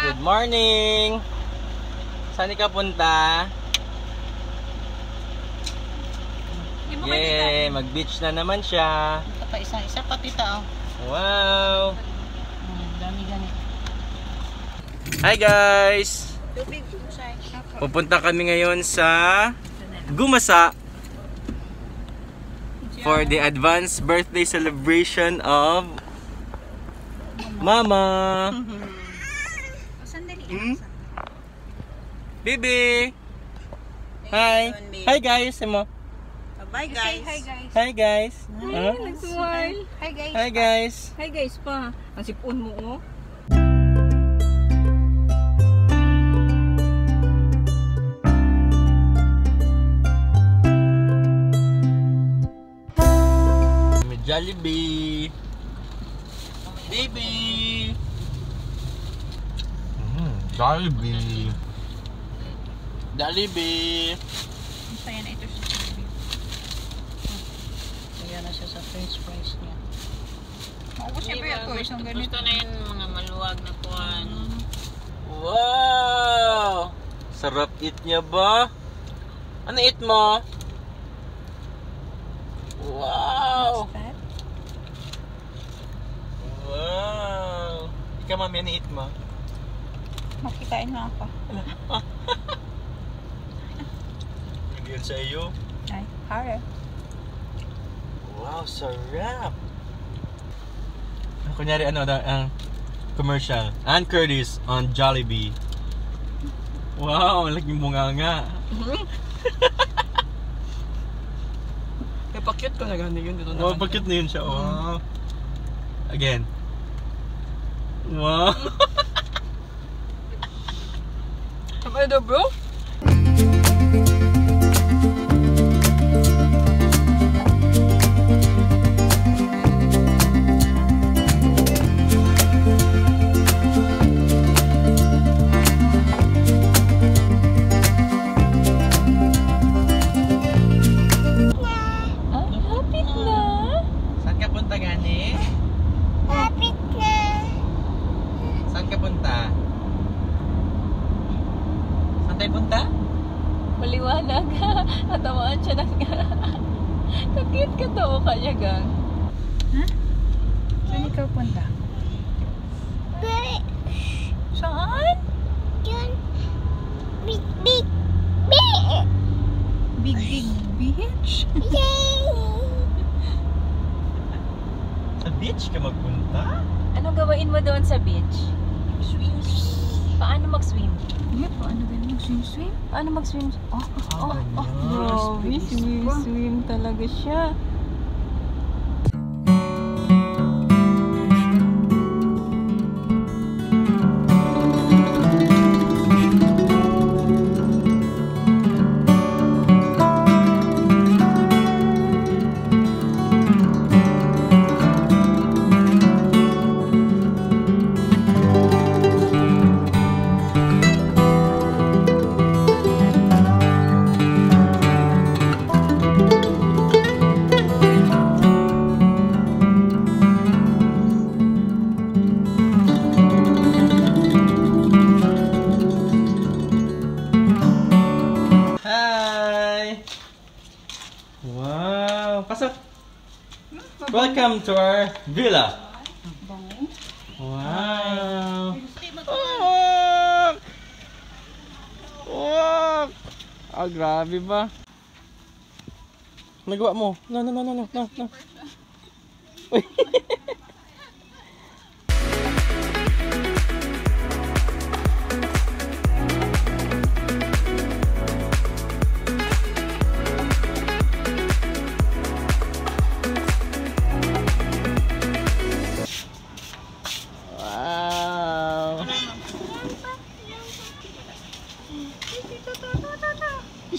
Good morning! Saan ka punta? Yay! Mag-beach na naman siya. Ito pa isang-isa pa tita. Wow! Dami-dami. Hi guys! Pupunta kami ngayon sa Gumasa for the advanced birthday celebration of Mama! Bibi! Hi! Hi guys! Mo. Bye guys. Hi guys! Nag-smile. Hi guys. Hi guys! Hi guys pa. Ang sipon mo oh. Jollibee! Baby! Jollibee! Jollibee! Masaya na ito sa Jollibee. Kaya na siya sa french fries niya. Maubos siya ba ito? Isang ganito. Gusto na yun mga maluwag na kuhan. Wow! Sarap eat niya ba? Ano eat mo? Wow! Wow! Ikaw mami, ano eat mo? Makitain na ako. Bigyan sa iyo. Ay, hara. Wow, sarap! Kunyari ano, ang commercial. Ann Curtis on Jollibee. Wow, laking bunganga. Pakit ko na gani yun dito. Oh, pakit na yun siya. Oh. Again. Wow. Kapag ito bro? Punta? Maliwanag. Natawaan siya ng kakit ka to o kanya gang. Ha? Saan ikaw punta? Saan? Yun. Big beach? Sa beach ka magpunta? Anong gawain mo doon sa beach? Swim. Paano mag-swim? Paano ganun mag-swim? Paano mag-swim? Grabe, swim talaga siya. Welcome to our villa. Wow. Wow. Ah, grabe ba? Nagawa mo. No. Uy.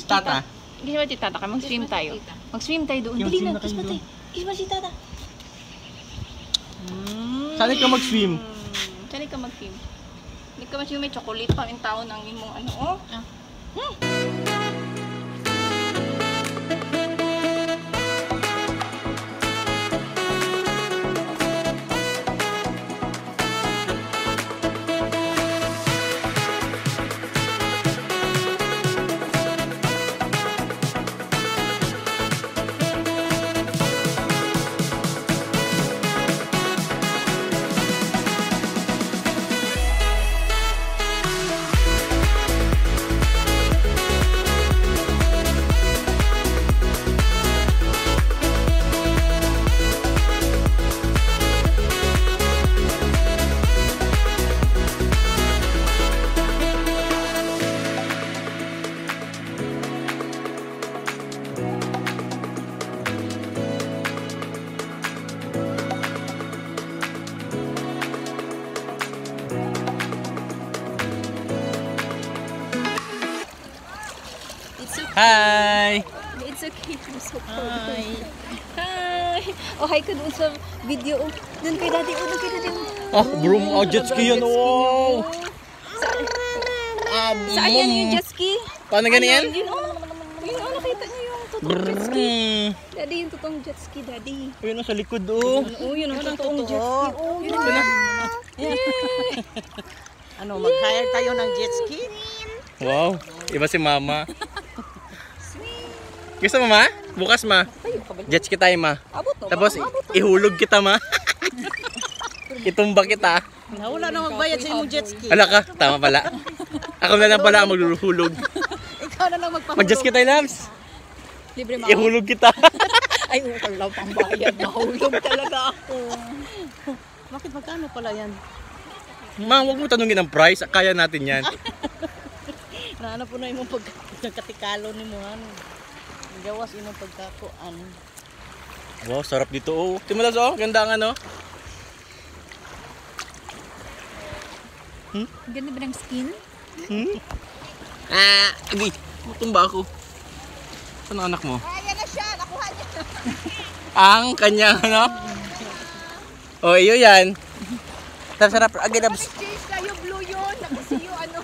Tata. Gisma si Tata ka, mag-swim tayo. Mag-swim tayo doon. Dili na, gisma tayo. Gisma si Tata. Saan ka mag-swim? Saan ka mag-swim? Hindi ka mag-swim, may chocolate pa yung taon ng imong ano, oh. Hi! It's okay. I'm so proud. Hi! Oh, hi ka doon sa video. Oh, doon kay daddy. Oh, doon kay daddy. Ah, broom. Oh, jet ski yan. Wow! Saan yan yung jet ski? Paano ganyan? Yun, oh. Yun, oh, nakita niyo yung totoong jet ski. Daddy, yung totoong jet ski, daddy. Ayun sa likod, oh. Oh, yun ang totoong jet ski. Oh, yun Ito na. Ano, mag-hire tayo ng jet ski? Wow, iba si mama. Gusto mo, ma? Bukas, ma. Jet ski tayo, ma. Abot, no? Tapos, ihulog kita, ma. Itumba kita. Wala na magbayad sa imong jet ski. Ala ka, tama pala. Ako na lang pala ang magluluhulog. Ikaw na lang magpahulog. Mag-jet ski tayo, Labs. Libre mo. Ihulog kita. Ay, wala pang bayad. Mahulog talaga ako. Bakit magkano pala yan? Ma, huwag mo tanungin ang price. Kaya natin yan. Nahanap po na imong pagkatikalo ni mo. Ano? Gawas imong pagkakuan. Wow, sarap dito, oh. Timulas, oh. Ganda ang ano. Ganda ba ng skin? Ah, agay. Tumba ako. Saan ang anak mo? Ayan na siya, nakuha niya. Ang kanyang, ano? Oh, iyo yan. Sarap. Agay, Nabs. Cheese kayo, blue yun. Nakasiyo, ano.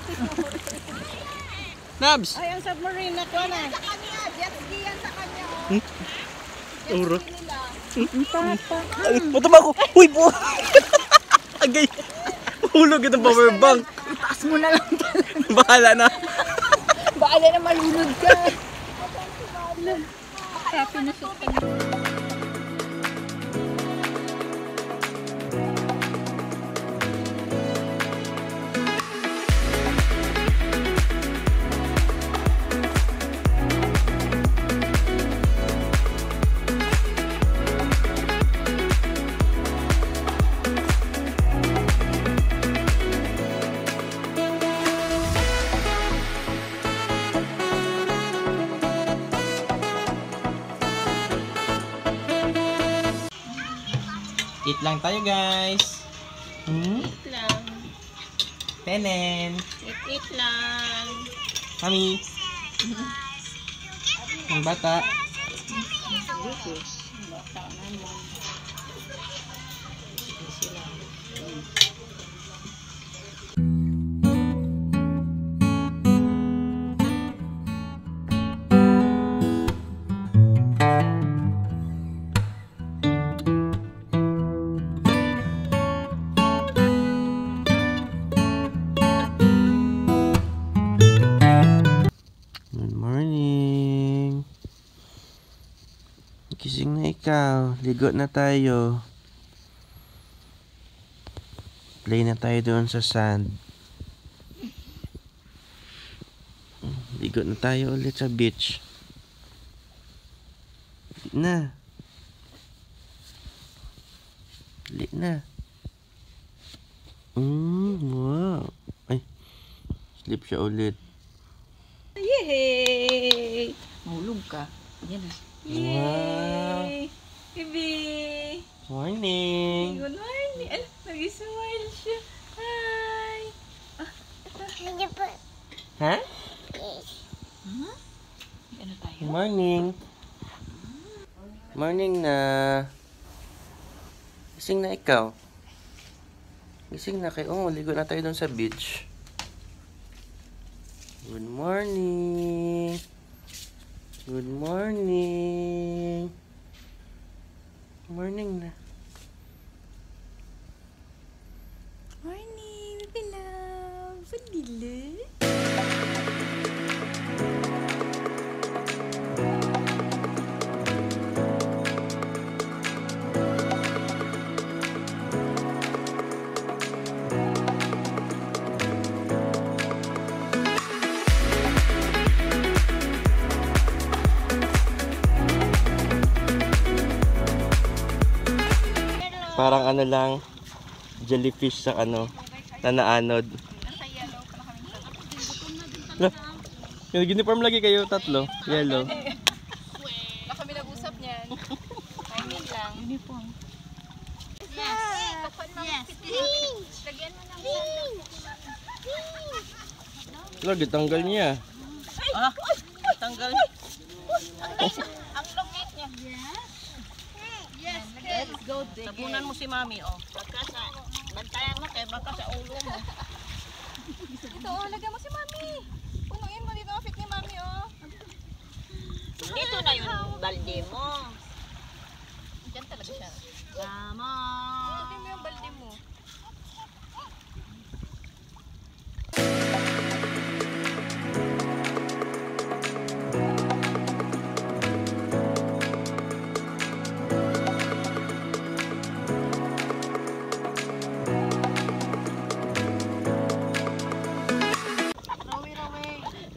Nabs. Ay, ang submarine, nakuha na. Sa kanya, jet ski yan sa kanya. Uro. Ay, matumba ako. Uy, po. Agay. Hulog itong power bank. Itaas mo na lang talaga. Bahala na. Baala na malunod ka. Happy na siya pa. Eat lang tayo, guys. Eat lang. Tenen. Eat lang. Mami. Ang bata. Good morning. Gising na ikaw. Ligo na tayo. Play na tayo doon sa sand. Ligo na tayo ulit sa beach. Lit na. Lit na. Wow. Ay. Sleep siya ulit. Yay! Mahulog ka. Yan na. Wow. Baby! Morning. Good morning. Ay, nag-smile siya. Hi! Ha? Ano tayo? Morning. Morning na. Gising na ikaw. Gising na kayo. Oh, ligo na tayo doon sa beach. Good morning. Good morning. Morning na. Morning, baby love. Pagila. Parang ano lang, jellyfish sa ano, na naanod. Yung uniform lagi kayo, tatlo. Yellow. Na kami nag-usap niyan. Timing lang. Uniform. Yes. Lagyan mo ng Lagi, tanggal niya. Tanggal. Ang lungit niya. Yes. Let's go dig. Tabunan mo si Mami, oh. Bantayan mo kay baka sa ulo mo. Ito, oh, lagyan mo si Mami. Punuin mo dito ang fit ni Mami, oh. Dito na yung balde mo. Diyan talaga siya. Tama. Punuin mo yung balde mo.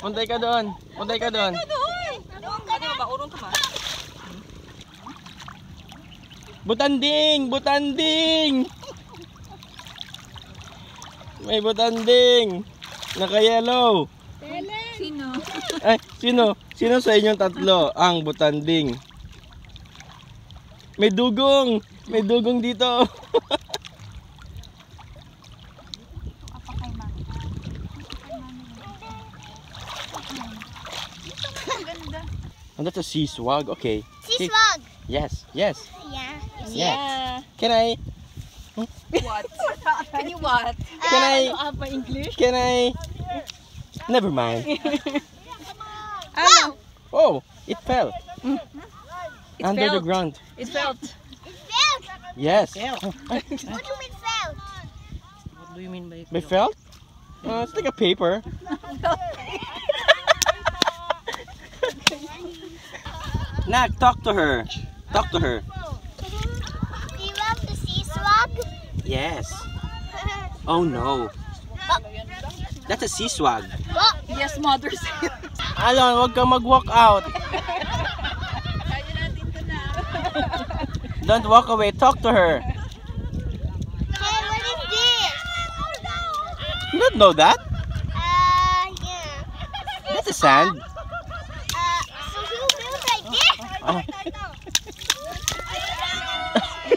Puntay ka doon. Puntay ka doon. Ano ba? Urong ka ba? Butanding! Butanding! May butanding! Naka-yellow. Sino? Ay, sino? Sino sa inyong tatlo ang butanding? May dugong! May dugong dito. Oh, that's a sea swag. Okay. Sea swag. Yes, yes. Yeah. Yeah. Can I? What? Can you what? Can I? Apa English? Can I? Never mind. Ano? Oh, it fell. Under the fell. ground. It felt. It fell. Yes. What do you mean fell? What do you mean by By felt? It's like a paper. Nak, talk to her. Talk to her. Do you love the sea swag? Yes. Oh no. That's a sea swag. What? Yes, mother said. Alon, wag kang mag-walk out. Kaya natin ito na. Don't walk away. Talk to her. Hey, what is this? You don't know that? Yeah. That's a sand. So who built like this? Oh.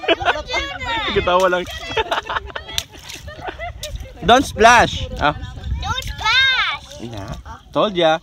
Don't Katawa lang. Don't splash. Ah. splash. Nah. Told ya.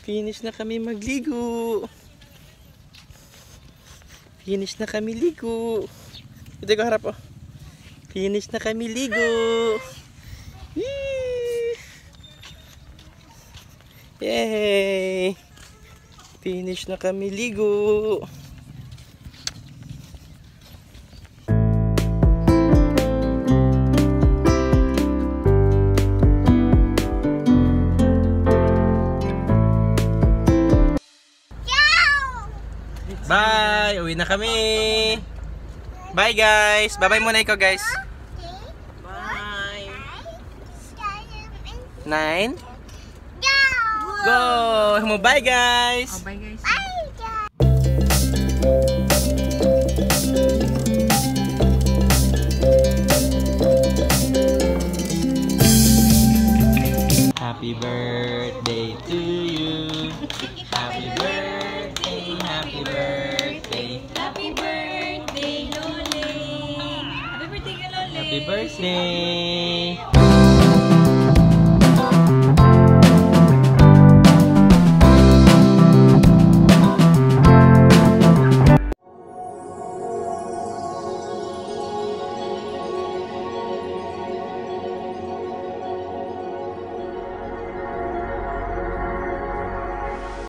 Finish na kami magligo. Finish na kami ligo. Ito ko harap oh. Finish na kami ligo. Yay! Finish na kami ligo. Bye! Uwi na kami! Bye guys! Bye-bye muna ikaw guys! Bye! 9 Go! Bye guys! Bye guys. Happy birthday to you. Happy Happy birthday!